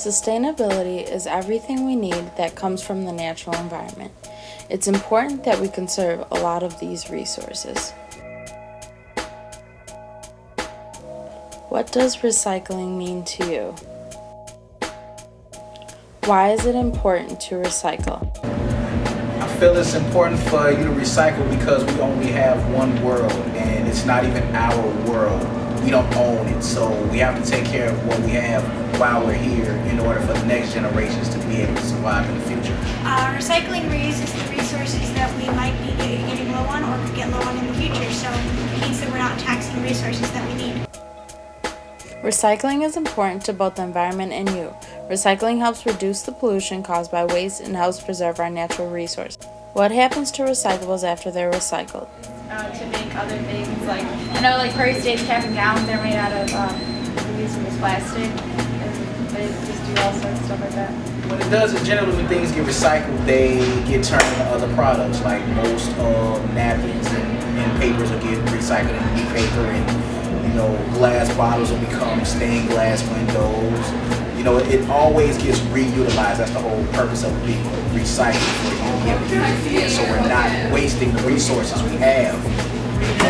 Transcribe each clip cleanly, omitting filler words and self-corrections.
Sustainability is everything we need that comes from the natural environment. It's important that we conserve a lot of these resources. What does recycling mean to you? Why is it important to recycle? I feel it's important for you to recycle because we only have one world and it's not even our world. We don't own it, so we have to take care of what we have while we're here in order for the next generations to be able to survive in the future. Recycling reuses the resources that we might be getting low on or could get low on in the future, so it means that we're not taxing resources that we need. Recycling is important to both the environment and you. Recycling helps reduce the pollution caused by waste and helps preserve our natural resources. What happens to recyclables after they're recycled? To make other things, like I know like Prairie State's cap and gowns, they're made out of reusable plastic, and they just do all sorts of stuff like that. What it does is generally when things get recycled, they get turned into other products, like most napkins and papers will get recycled into new paper, and glass bottles will become stained glass windows. It always gets reutilized. That's the whole purpose of being recycled, for you to get it. So we're not wasting the resources we have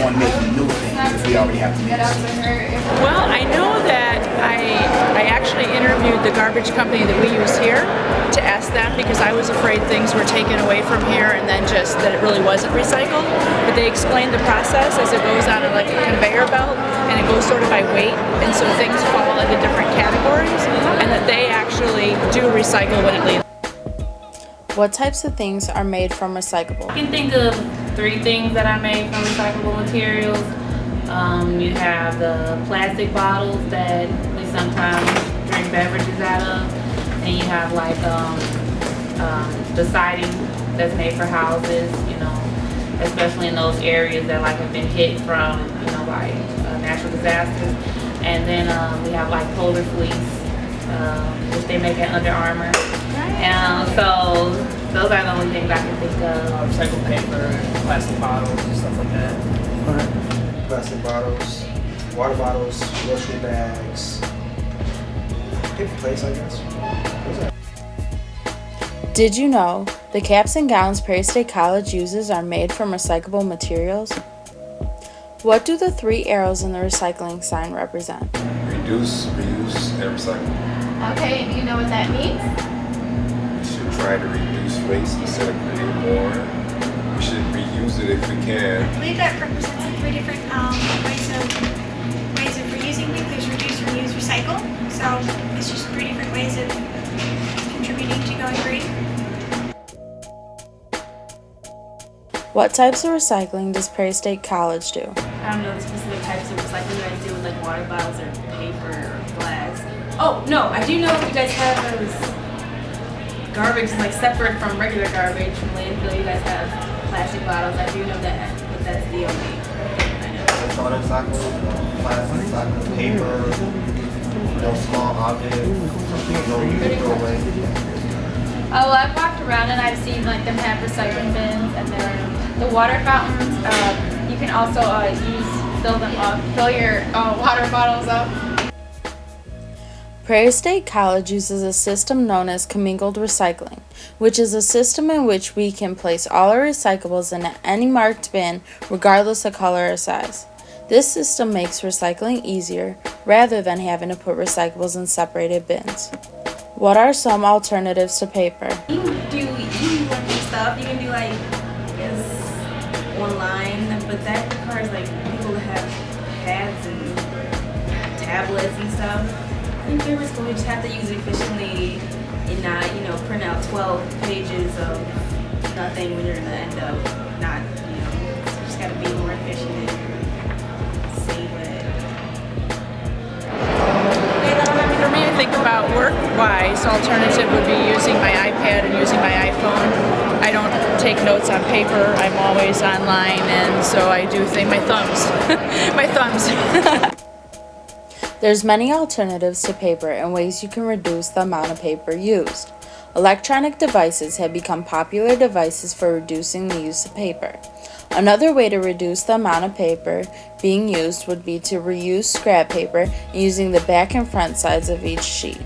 on making new things if we already have to make them. Well, I know that I actually interviewed the garbage company that we use here to ask them, because I was afraid things were taken away from here and then just that it really wasn't recycled. But they explained the process as it goes on like a conveyor belt, and it goes sort of by weight, and so things fall into different categories, and that they actually do recycle when it leaves. What types of things are made from recyclable? I can think of 3 things that are made from recyclable materials. You have the plastic bottles that we sometimes drink beverages out of, and you have like the siding that's made for houses, especially in those areas that like have been hit from by natural disasters. And then we have like polar fleece, which they make at Under Armour. So those are the only things I can think of. Recycled paper, plastic bottles, and stuff like that. Plastic bottles, water bottles, grocery bags. Different place, I guess. Did you know the caps and gowns Prairie State College uses are made from recyclable materials? What do the 3 arrows in the recycling sign represent? Reduce, reuse, and recycle. Okay, and do you know what that means? We should try to reduce waste instead of creating more. We should reuse it if we can. I believe that represents the 3 different ways of reusing things. There's reduce, reuse, recycle. So it's just 3 different ways of contributing to going green. What types of recycling does Prairie State College do? I don't know the specific types of recycling you guys do with like water bottles or paper or glass. Oh no, I do know you guys have those garbage like separate from regular garbage from landfill. You guys have plastic bottles. I do know that, but that's the only thing I know. Soda recycling, plastic recycling, paper, small objects, you throw away. Oh, well, I've walked around and I've seen like them have recycling bins, and then the water fountains. You can also fill your water bottles up. Prairie State College uses a system known as commingled recycling, which is a system in which we can place all our recyclables in any marked bin, regardless of color or size. This system makes recycling easier, rather than having to put recyclables in separated bins. What are some alternatives to paper? You can do e-learning stuff. You can do like, online, but that requires like people to have pads and tablets and stuff. I think paper school, you just have to use it efficiently and not, print out 12 pages of nothing when you're gonna end up not, you just gotta be more efficient and save it. For me, I think about work-wise, alternative would be using my iPad and using my iPhone. I don't take notes on paper. I'm always online, and so I do think my thumbs. There's many alternatives to paper and ways you can reduce the amount of paper used. Electronic devices have become popular devices for reducing the use of paper. Another way to reduce the amount of paper being used would be to reuse scrap paper using the back and front sides of each sheet.